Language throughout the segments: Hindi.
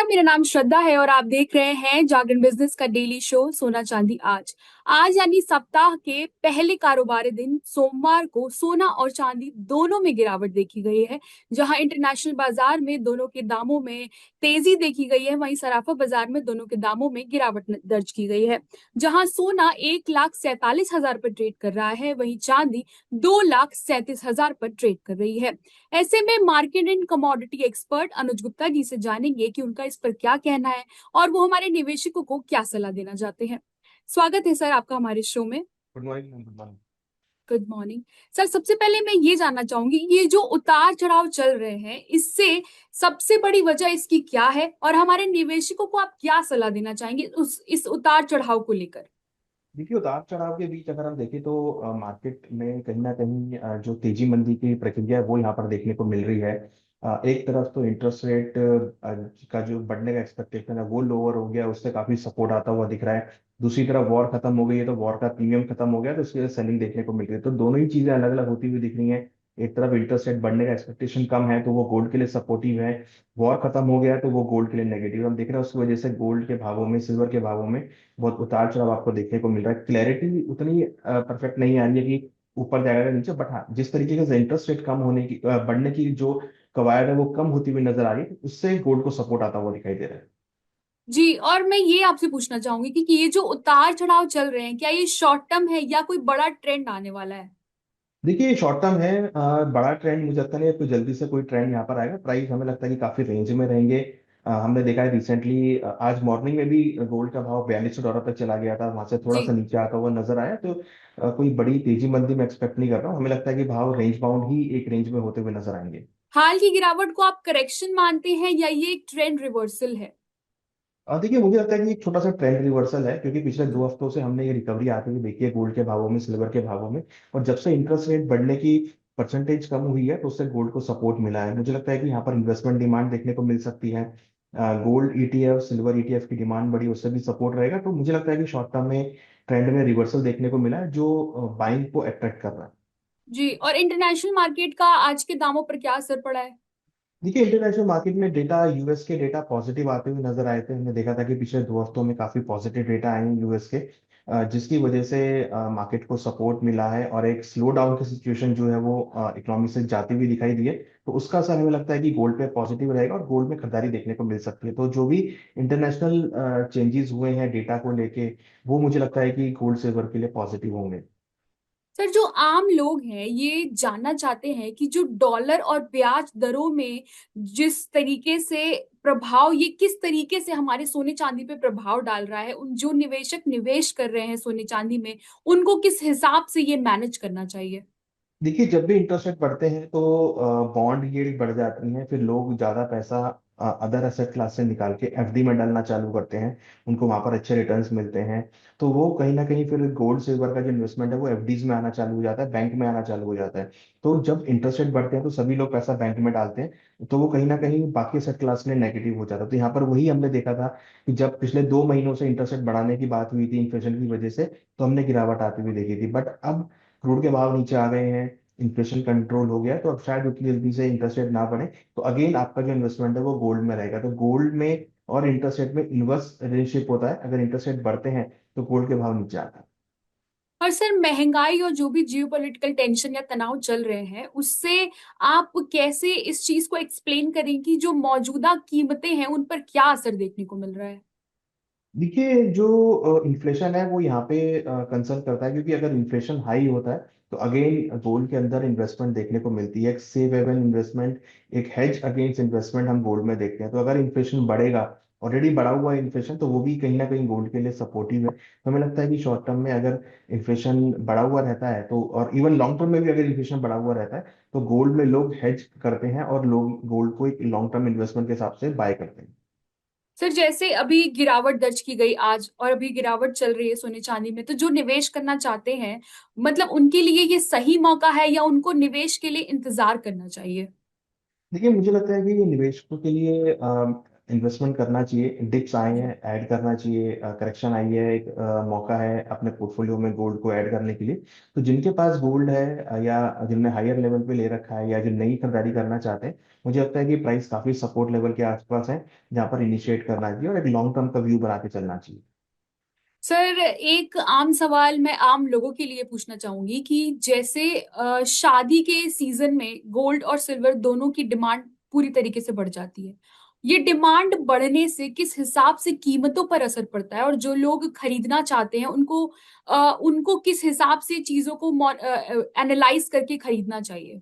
नमस्कार, मेरा नाम श्रद्धा है और आप देख रहे हैं जागरण बिजनेस का डेली शो सोना चांदी आज। आज यानी सप्ताह के पहले कारोबारी दिन सोमवार को सोना और चांदी दोनों में गिरावट देखी गई है। जहां इंटरनेशनल बाजार में दोनों के दामों में तेजी देखी गई है, वहीं सराफा बाजार में दोनों के दामों में गिरावट दर्ज की गई है। जहां सोना 1,47,000 पर ट्रेड कर रहा है, वहीं चांदी 2,37,000 पर ट्रेड कर रही है। ऐसे में मार्केट एंड कमोडिटी एक्सपर्ट अनुज गुप्ता जी से जानेंगे कि उनका इस पर क्या कहना है और वो हमारे निवेशकों को क्या सलाह देना चाहते हैं। स्वागत है सर आपका हमारे शो में। Good morning good morning. Good morning. Sir, सबसे पहले मैं ये जानना चाहूंगी, ये जो उतार चढ़ाव चल रहे हैं, इससे सबसे बड़ी वजह इसकी क्या है और हमारे निवेशकों को आप क्या सलाह देना चाहेंगे उस इस उतार चढ़ाव को लेकर। देखिए, उतार चढ़ाव के बीच अगर हम देखें तो मार्केट में कहीं ना कहीं जो तेजी मंदी की प्रक्रिया है वो यहाँ पर देखने को मिल रही है। एक तरफ तो इंटरेस्ट रेट का जो बढ़ने का एक्सपेक्टेशन है वो लोअर हो गया, उससे काफी सपोर्ट आता हुआ दिख रहा है। दूसरी तरफ वॉर खत्म हो गई है तो वॉर का प्रीमियम खत्म हो गया, तो उसकी वजह से सेलिंग देखने को मिल रही है। तो दोनों ही चीजें अलग अलग होती हुई दिख रही हैं। एक तरफ इंटरेस्ट रेट बढ़ने का एक्सपेक्टेशन कम है तो वो गोल्ड के लिए सपोर्टिव है। वॉर खत्म हो गया तो वो गोल्ड के लिए नेगेटिव हम देख रहे हैं। उसकी वजह से गोल्ड के भावों में, सिल्वर के भावों में बहुत उतार चढ़ाव आपको देखने को मिल रहा है। क्लैरिटी उतनी परफेक्ट नहीं आ रही है कि ऊपर जाएगा या नीचे, बट हाँ, जिस तरीके से इंटरेस्ट रेट कम होने की बढ़ने की जो कवायद है वो कम होती हुई नजर आ रही है, तो उससे गोल्ड को सपोर्ट आता हुआ दिखाई दे रहा है। जी, और मैं ये आपसे पूछना चाहूंगी कि ये जो उतार चढ़ाव चल रहे हैं, क्या ये शॉर्ट टर्म है या कोई बड़ा ट्रेंड आने वाला है। देखिए, शॉर्ट टर्म है। बड़ा ट्रेंड मुझे लगता नहीं है कोई जल्दी से कोई ट्रेंड यहाँ पर आएगा। प्राइस हमें लगता है कि काफी रेंज में रहेंगे। हमने देखा है रिसेंटली, आज मॉर्निंग में भी गोल्ड का भाव $4200 तक चला गया था, वहां से थोड़ा सा जी, नीचे आता हुआ नजर आया। तो कोई बड़ी तेजी मंदी में एक्सपेक्ट नहीं कर रहा हूँ। हमें लगता है कि भाव रेंज बाउंड ही एक रेंज में होते हुए नजर आएंगे। हाल की गिरावट को आप करेक्शन मानते हैं या ये एक ट्रेंड रिवर्सल है। देखिए, मुझे लगता है कि एक छोटा सा ट्रेंड रिवर्सल है, क्योंकि पिछले 2 हफ्तों से हमने ये रिकवरी आते हुए देखी है गोल्ड के भावों में, सिल्वर के भावों में। और जब से इंटरेस्ट रेट बढ़ने की परसेंटेज कम हुई है तो उससे गोल्ड को सपोर्ट मिला है। मुझे लगता है कि यहाँ पर इन्वेस्टमेंट डिमांड देखने को मिल सकती है। गोल्ड ईटीएफ, सिल्वर ईटीएफ की डिमांड बढ़ी, उससे भी सपोर्ट रहेगा। तो मुझे लगता है कि शॉर्ट टर्म में ट्रेंड में रिवर्सल देखने को मिला है, जो बाइंग को अट्रैक्ट कर रहा है। जी, और इंटरनेशनल मार्केट का आज के दामों पर क्या असर पड़ा है। देखिए, इंटरनेशनल मार्केट में डेटा, यूएस के डेटा पॉजिटिव आते हुए नजर आए थे। हमने देखा था कि पिछले 2 हफ्तों में काफी पॉजिटिव डेटा आए हैं यूएस के, जिसकी वजह से मार्केट को सपोर्ट मिला है और एक स्लो डाउन की सिचुएशन जो है वो इकोनॉमी से जाती हुई दिखाई दी है। तो उसका असर हमें लगता है कि गोल्ड पे पॉजिटिव रहेगा और गोल्ड में खरीदारी देखने को मिल सकती है। तो जो भी इंटरनेशनल चेंजेस हुए हैं डेटा को लेके, वो मुझे लगता है कि गोल्ड सिल्वर के लिए पॉजिटिव होंगे। सर, जो आम लोग हैं ये जानना चाहते हैं कि जो डॉलर और ब्याज दरों में जिस तरीके से प्रभाव, ये किस तरीके से हमारे सोने चांदी पे प्रभाव डाल रहा है, उन जो निवेशक निवेश कर रहे हैं सोने चांदी में, उनको किस हिसाब से ये मैनेज करना चाहिए। देखिए, जब भी इंटरेस्ट रेट बढ़ते हैं तो बॉन्ड यील्ड बढ़ जाती है, फिर लोग ज्यादा पैसा अदर एसेट क्लास से निकाल के एफडी में डालना चालू करते हैं। उनको वहां पर अच्छे रिटर्न्स मिलते हैं। तो वो कहीं ना कहीं फिर गोल्ड सिल्वर का जो इन्वेस्टमेंट है वो एफडीज में आना चालू हो जाता है, बैंक में आना चालू हो जाता है। तो जब इंटरेस्ट रेट बढ़ते हैं तो सभी लोग पैसा बैंक में डालते हैं, तो वो कहीं ना कहीं बाकी एसेट क्लास में नेगेटिव हो जाता है। तो यहाँ पर वही हमने देखा था कि जब पिछले 2 महीनों से इंटरेस्ट रेट बढ़ाने की बात हुई थी इन्फ्लेशन की वजह से, तो हमने गिरावट आती हुई देखी थी। बट अब क्रूड के भाव नीचे आ गए हैं, इन्फ्लेशन कंट्रोल हो गया है, तो अब शायद उतनी जल्दी से इंटरेस्ट रेट ना बढ़े। तो अगेन आपका जो इन्वेस्टमेंट है वो गोल्ड में रहेगा। तो गोल्ड में और इंटरेस्ट रेट में इनवर्स रिलेशनशिप होता है, अगर इंटरेस्ट रेट बढ़ते हैं तो गोल्ड के भाव नीचे आता है। और सर, महंगाई और जो भी जियोपॉलिटिकल टेंशन या तनाव चल रहे हैं, उससे आप कैसे इस चीज को एक्सप्लेन करें कि जो मौजूदा कीमतें हैं उन पर क्या असर देखने को मिल रहा है। देखिए, जो इन्फ्लेशन है वो यहाँ पे कंसर्न करता है, क्योंकि अगर इन्फ्लेशन हाई होता है तो अगेन गोल्ड के अंदर इन्वेस्टमेंट देखने को मिलती है, एक सेफ हेवन इन्वेस्टमेंट, एक हेज अगेंस्ट इन्वेस्टमेंट हम गोल्ड में देखते हैं। तो अगर इन्फ्लेशन बढ़ेगा, ऑलरेडी बढ़ा हुआ है इन्फ्लेशन, तो वो भी कहीं ना कहीं गोल्ड के लिए सपोर्टिव है। तो हमें लगता है कि शॉर्ट टर्म में अगर इन्फ्लेशन बढ़ा हुआ रहता है तो, और इवन लॉन्ग टर्म में भी अगर इन्फ्लेशन बढ़ा हुआ रहता है, तो गोल्ड में लोग हेज करते हैं और लोग गोल्ड को एक लॉन्ग टर्म इन्वेस्टमेंट के हिसाब से बाय करते हैं। सर, जैसे अभी गिरावट दर्ज की गई आज और अभी गिरावट चल रही है सोने चांदी में, तो जो निवेश करना चाहते हैं, मतलब उनके लिए ये सही मौका है या उनको निवेश के लिए इंतजार करना चाहिए। देखिए, मुझे लगता है कि ये निवेशकों के लिए इन्वेस्टमेंट करना चाहिए। डिप्स आए हैं, ऐड करना चाहिए। करेक्शन आई है, एक मौका है अपने पोर्टफोलियो में गोल्ड को ऐड करने के लिए। तो जिनके पास गोल्ड है या जिनने हायर लेवल पे ले रखा है या जो नई खरीदारी करना चाहते हैं, मुझे लगता है कि प्राइस काफी सपोर्ट लेवल के आसपास है, जहाँ पर इनिशिएट करना चाहिए और एक लॉन्ग टर्म का व्यू बना के चलना चाहिए। सर, एक आम सवाल मैं आम लोगों के लिए पूछना चाहूंगी कि जैसे शादी के सीजन में गोल्ड और सिल्वर दोनों की डिमांड पूरी तरीके से बढ़ जाती है। ये डिमांड बढ़ने से किस हिसाब से कीमतों पर असर पड़ता है, और जो लोग खरीदना चाहते हैं उनको किस हिसाब से चीजों को एनालाइज करके खरीदना चाहिए?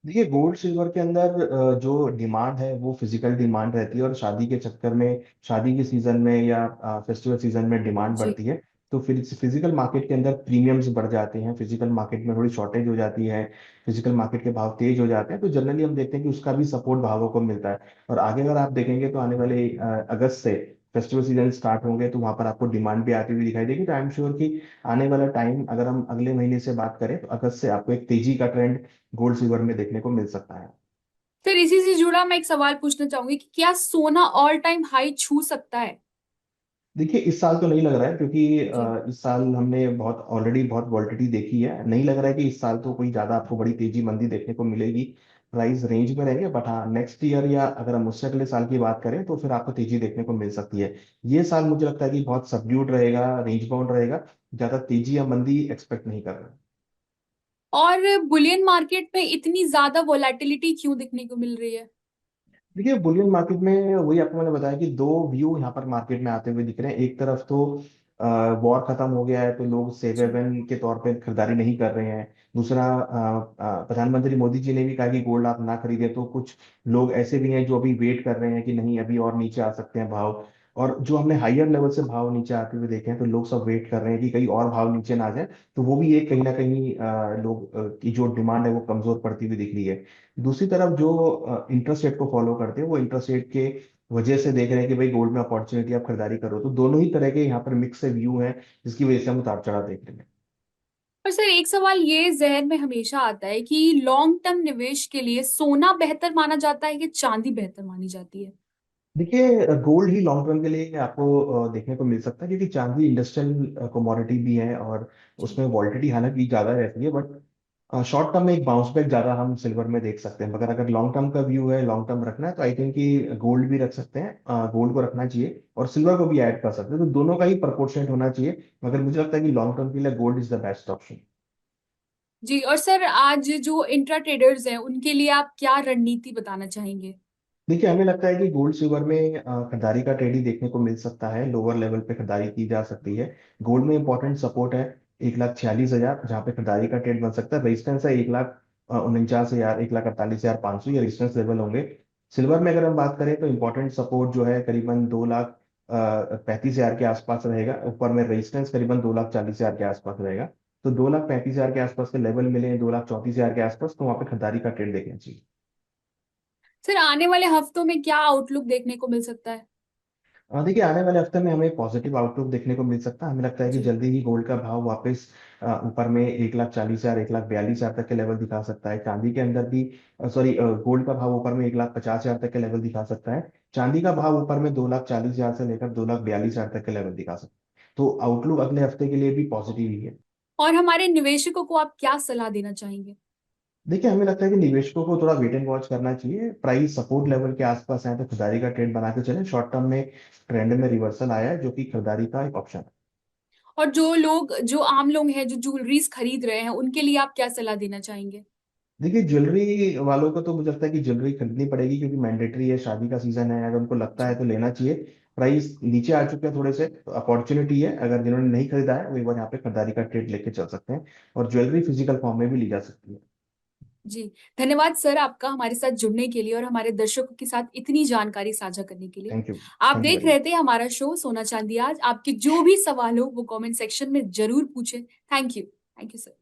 देखिए, गोल्ड सिल्वर के अंदर जो डिमांड है वो फिजिकल डिमांड रहती है, और शादी के चक्कर में, शादी के सीजन में या फेस्टिवल सीजन में डिमांड जी। बढ़ती है। तो फिर फिजिकल मार्केट के अंदर प्रीमियम्स बढ़ जाते हैं, फिजिकल मार्केट में थोड़ी शॉर्टेज हो जाती है, फिजिकल मार्केट के भाव तेज हो जाते हैं। तो जनरली हम देखते हैं कि उसका भी सपोर्ट भावों को मिलता है। और आगे अगर आप देखेंगे तो आने वाले अगस्त से फेस्टिवल सीजन स्टार्ट होंगे, तो वहां पर आपको डिमांड भी आती हुई दिखाई देगी। तो आई एम श्योर कि आने वाला टाइम, अगर हम अगले महीने से बात करें, तो अगस्त से आपको एक तेजी का ट्रेंड गोल्ड सिल्वर में देखने को मिल सकता है। फिर इसी से जुड़ा मैं एक सवाल पूछना चाहूंगी कि क्या सोना ऑल टाइम हाई छू सकता है? देखिए, इस साल तो नहीं लग रहा है, क्योंकि जी। इस साल हमने बहुत ऑलरेडी बहुत वॉलिटिलिटी देखी है। नहीं लग रहा है कि इस साल तो कोई ज्यादा आपको बड़ी तेजी मंदी देखने को मिलेगी। प्राइस रेंज में रहेंगे, बट हाँ, नेक्स्ट ईयर या अगर हम उससे अगले साल की बात करें तो फिर आपको तेजी देखने को मिल सकती है। ये साल मुझे लगता है कि बहुत सबड्यूड रहेगा, रेंज बाउंड रहेगा। ज्यादा तेजी या मंदी एक्सपेक्ट नहीं कर रहे। और बुलियन मार्केट में इतनी ज्यादा वोलेटिलिटी क्यों दिखने को मिल रही है? देखिए, बुलियन मार्केट में वही आपको मैंने बताया कि दो व्यू यहाँ पर मार्केट में आते हुए दिख रहे हैं। एक तरफ तो वॉर खत्म हो गया है, तो लोग सेफ जी। हेवन के तौर पे खरीदारी नहीं कर रहे हैं। दूसरा, प्रधानमंत्री मोदी जी ने भी कहा कि गोल्ड आप ना खरीदें। तो कुछ लोग ऐसे भी हैं जो अभी वेट कर रहे हैं कि नहीं, अभी और नीचे आ सकते हैं भाव। और जो हमने हायर लेवल से भाव नीचे आते हुए देखे हैं, तो लोग सब वेट कर रहे हैं कि कहीं और भाव नीचे ना आ जाए। तो वो भी एक कहीं ना कहीं लोग की जो डिमांड है वो कमजोर पड़ती हुई दिख रही है। दूसरी तरफ जो इंटरेस्ट रेट को फॉलो करते हैं, वो इंटरेस्ट रेट के वजह से देख रहे हैं कि भाई गोल्ड में अपॉर्चुनिटी आप खरीदारी करो। तो दोनों ही तरह के यहाँ पर मिक्स से व्यू है, जिसकी वजह से हम उतार चढ़ाव देख रहे हैं। पर सर, एक सवाल ये जहन में हमेशा आता है कि लॉन्ग टर्म निवेश के लिए सोना बेहतर माना जाता है कि चांदी बेहतर मानी जाती है? देखिए, गोल्ड ही लॉन्ग टर्म के लिए आपको देखने को मिल सकता है, क्योंकि चांदी इंडस्ट्रियल कमोडिटी भी है और जी। उसमें वॉलिटिलिटी हालांकि ज्यादा रहती है। बट शॉर्ट टर्म में एक बाउंस बैक ज्यादा हम सिल्वर में देख सकते हैं। मगर अगर लॉन्ग टर्म का व्यू है, लॉन्ग टर्म रखना है, तो आई थिंक कि गोल्ड भी रख सकते हैं, गोल्ड को रखना चाहिए और सिल्वर को भी ऐड कर सकते हैं। तो दोनों का ही प्रपोर्शनेट होना चाहिए। मगर मुझे लगता है कि लॉन्ग टर्म के लिए gold is the best option. जी, और सर आज जो इंट्रा ट्रेडर्स हैं उनके लिए आप क्या रणनीति बताना चाहेंगे? देखिए, हमें लगता है कि गोल्ड सिल्वर में खरीदारी का ट्रेड ही देखने को मिल सकता है। लोअर लेवल पे खरीदारी की जा सकती है। गोल्ड में इंपॉर्टेंट सपोर्ट है 1,46,000, जहाँ पे खरीदारी का ट्रेड बन सकता है। रेजिस्टेंस है 1,49,000, 1,48,500, ये रेजिस्टेंस लेवल होंगे। सिल्वर में अगर हम बात करें तो इंपॉर्टेंट सपोर्ट जो है करीबन 2,35,000 के आसपास रहेगा। ऊपर में रेजिस्टेंस करीबन 2,40,000 के आसपास रहेगा। तो 2,35,000 के आसपास के लेवल मिले, 2,34,000 के आसपास, तो वहाँ पे खरीदारी का ट्रेड देखना चाहिए। सर, आने वाले हफ्तों में क्या आउटलुक देखने को मिल सकता है? देखिए, आने वाले हफ्ते में हमें पॉजिटिव आउटलुक देखने को मिल सकता है। हमें लगता है कि जी। जल्दी ही गोल्ड का भाव वापस ऊपर में 1,40,000, 1,42,000 तक के लेवल दिखा सकता है। चांदी के अंदर भी, सॉरी, गोल्ड का भाव ऊपर में 1,50,000 तक के लेवल दिखा सकता है। चांदी का भाव ऊपर में 2,40,000 से लेकर 2,42,000 तक के लेवल दिखा सकता है। तो आउटलुक अगले हफ्ते के लिए भी पॉजिटिव ही है। और हमारे निवेशकों को आप क्या सलाह देना चाहेंगे? देखिए, हमें लगता है कि निवेशकों को थोड़ा वेट एंड वॉच करना चाहिए। प्राइस सपोर्ट लेवल के आसपास है तो खरीदारी का ट्रेड बना के चलें। शॉर्ट टर्म में ट्रेंड में रिवर्सल आया है, जो कि खरीदारी का एक ऑप्शन है। और जो आम लोग हैं जो ज्वेलरीज खरीद रहे हैं उनके लिए आप क्या सलाह देना चाहेंगे? देखिए, ज्वेलरी वालों को तो मुझे लगता है कि ज्वेलरी खरीदनी पड़ेगी, क्योंकि मैंडेटरी है, शादी का सीजन है। अगर उनको लगता है जी। तो लेना चाहिए। प्राइस नीचे आ चुके हैं थोड़े से, तो अपॉर्चुनिटी है। अगर जिन्होंने नहीं खरीदा है वो एक बार यहाँ पे खरीदारी का ट्रेड लेके चल सकते हैं। और ज्वेलरी फिजिकल फॉर्म में भी ली जा सकती है। जी। धन्यवाद सर आपका हमारे साथ जुड़ने के लिए और हमारे दर्शकों के साथ इतनी जानकारी साझा करने के लिए। Thank you. आप थैंक यू देख वेरी रहे मच। थे हमारा शो सोना चांदी आज। आपके जो भी सवाल हो वो कमेंट सेक्शन में जरूर पूछें। Thank you. Thank you sir.